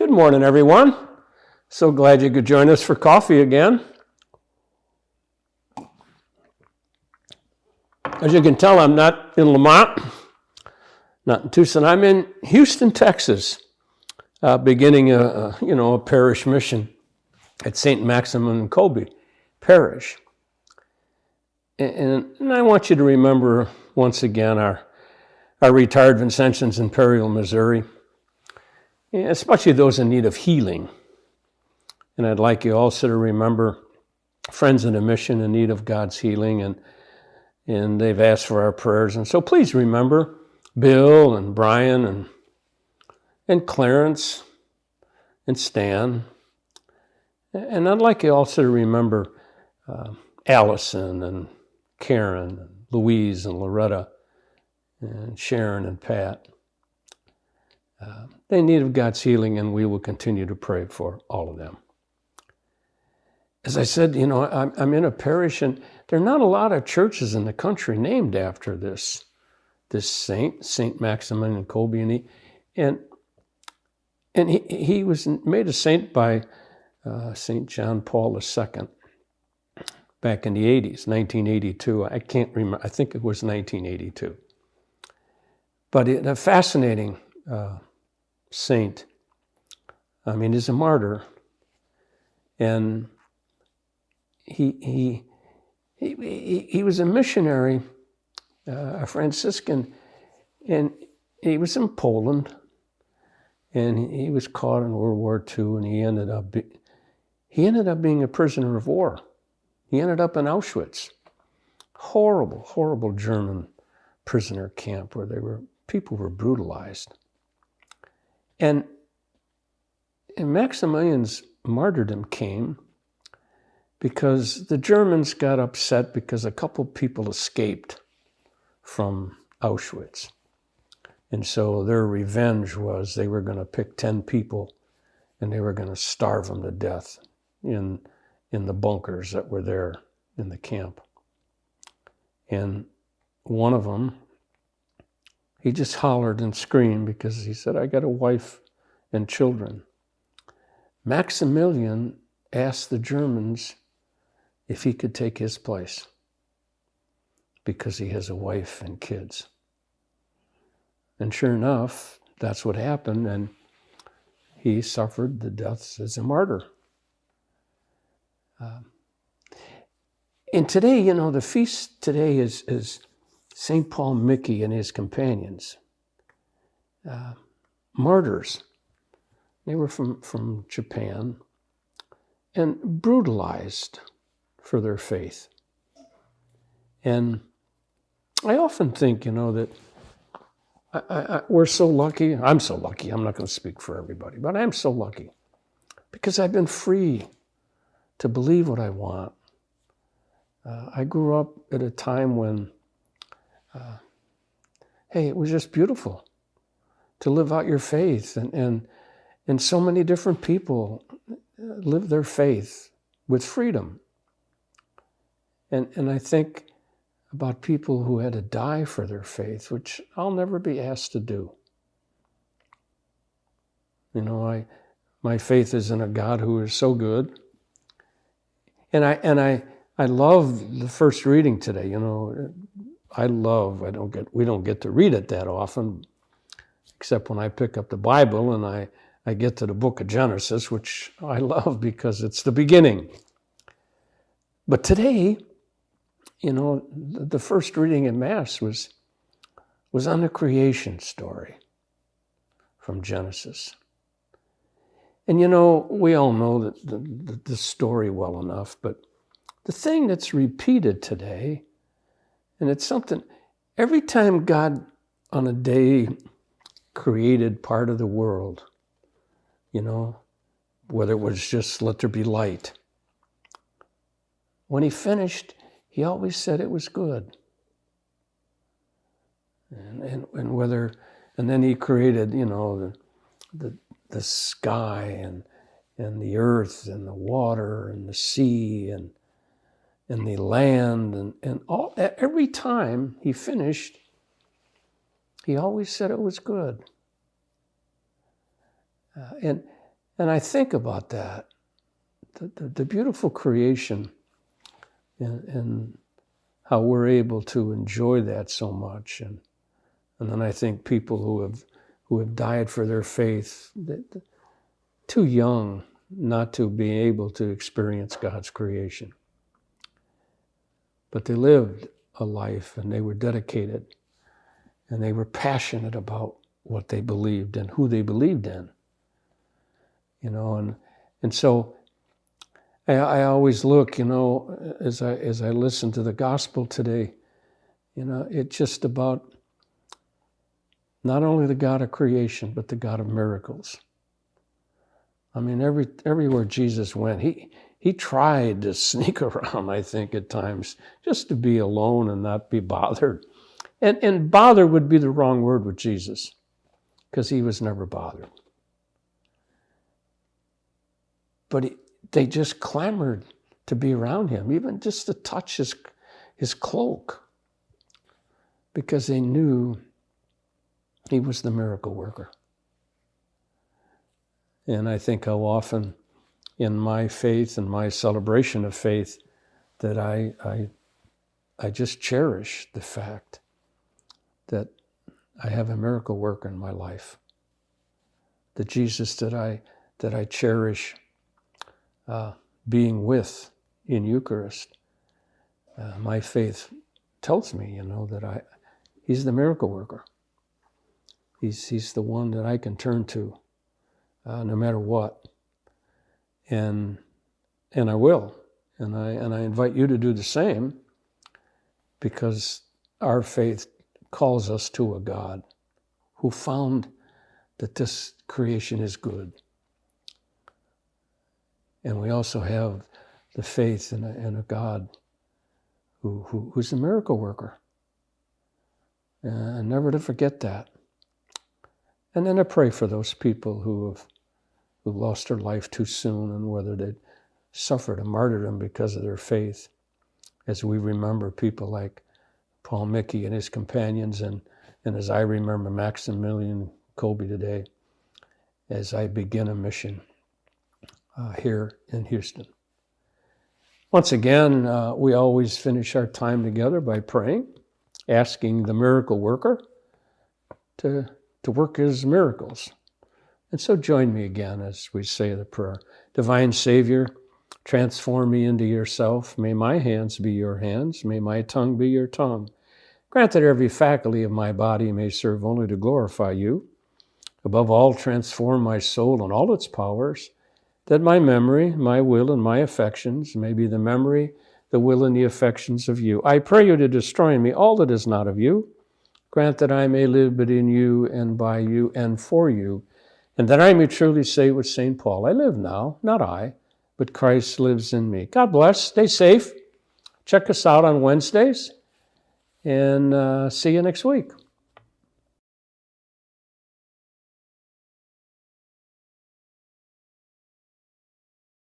Good morning, everyone. So glad you could join us for coffee again. As you can tell, I'm not in Lamont, not in Tucson. I'm in Houston, Texas, beginning a parish mission at St. Maximin and Kolbe Parish. And I want you to remember once again our retired Vincentians in Perryville, Missouri, especially those in need of healing. And I'd like you also to remember friends in a mission in need of God's healing, and they've asked for our prayers. And so please remember Bill and Brian and Clarence and Stan. And I'd like you also to remember Allison and Karen and Louise and Loretta and Sharon and Pat. They need God's healing, and we will continue to pray for all of them. As I said, I'm in a parish, and there are not a lot of churches in the country named after this saint, St. Maximin and Kolbe, and he was made a saint by St. John Paul II back in the 80s, 1982. I can't remember. I think it was 1982. But a fascinating saint. I mean, he's a martyr, and he was a missionary, a Franciscan, and he was in Poland, and he was caught in World War II, and he ended up being a prisoner of war. He ended up in Auschwitz, horrible, horrible German prisoner camp where people were brutalized. And Maximilian's martyrdom came because the Germans got upset because a couple people escaped from Auschwitz. And so their revenge was they were going to pick 10 people and they were going to starve them to death in the bunkers that were there in the camp. And one of them, he just hollered and screamed because he said, "I got a wife and children." Maximilian asked the Germans if he could take his place because he has a wife and kids. And sure enough, that's what happened, and he suffered the deaths as a martyr. And today, the feast today is St. Paul Mickey and his companions, martyrs. They were from Japan and brutalized for their faith. And I often think, that we're so lucky. I'm so lucky. I'm not going to speak for everybody, but I'm so lucky because I've been free to believe what I want. I grew up at a time when it was just beautiful to live out your faith, and so many different people live their faith with freedom. And I think about people who had to die for their faith, which I'll never be asked to do. My faith is in a God who is so good. And I love the first reading today. We don't get to read it that often, except when I pick up the Bible and I get to the book of Genesis, which I love because it's the beginning. But today, the first reading in Mass was on the creation story from Genesis. And we all know the story well enough, but the thing that's repeated today, and it's something, every time God on a day created part of the world, whether it was just let there be light, when he finished, he always said it was good. And then he created, the sky and the earth and the water and the sea and the land and all. Every time he finished, he always said it was good. And And I think about that, the beautiful creation, and how we're able to enjoy that so much. And then I think people who have died for their faith, too young not to be able to experience God's creation. But they lived a life, and they were dedicated, and they were passionate about what they believed and who they believed in. And so I always look, as I listen to the gospel today, it's just about not only the God of creation, but the God of miracles. I mean, everywhere Jesus went, he tried to sneak around, I think, at times, just to be alone and not be bothered. And bother would be the wrong word with Jesus, because he was never bothered. But they just clamored to be around him, even just to touch his cloak, because they knew he was the miracle worker. And I think how often in my faith and my celebration of faith that I just cherish the fact that I have a miracle worker in my life. The Jesus that I cherish being with in Eucharist. My faith tells me, that he's the miracle worker. He's the one that I can turn to, no matter what, and I will, and I invite you to do the same, because our faith calls us to a God who found that this creation is good, and we also have the faith in a God who's a miracle worker, and never to forget that. And then I pray for those people who lost their life too soon, and whether they suffered a martyrdom because of their faith, as we remember people like Paul Mickey and his companions, and as I remember Maximilian Kolbe today, as I begin a mission here in Houston. Once again, we always finish our time together by praying, asking the miracle worker to work his miracles. And so join me again as we say the prayer. Divine Savior, transform me into yourself. May my hands be your hands. May my tongue be your tongue. Grant that every faculty of my body may serve only to glorify you. Above all, transform my soul and all its powers, that my memory, my will, and my affections may be the memory, the will, and the affections of you. I pray you to destroy in me all that is not of you. Grant that I may live but in you and by you and for you, and that I may truly say with St. Paul, I live now, not I, but Christ lives in me. God bless. Stay safe. Check us out on Wednesdays, and see you next week.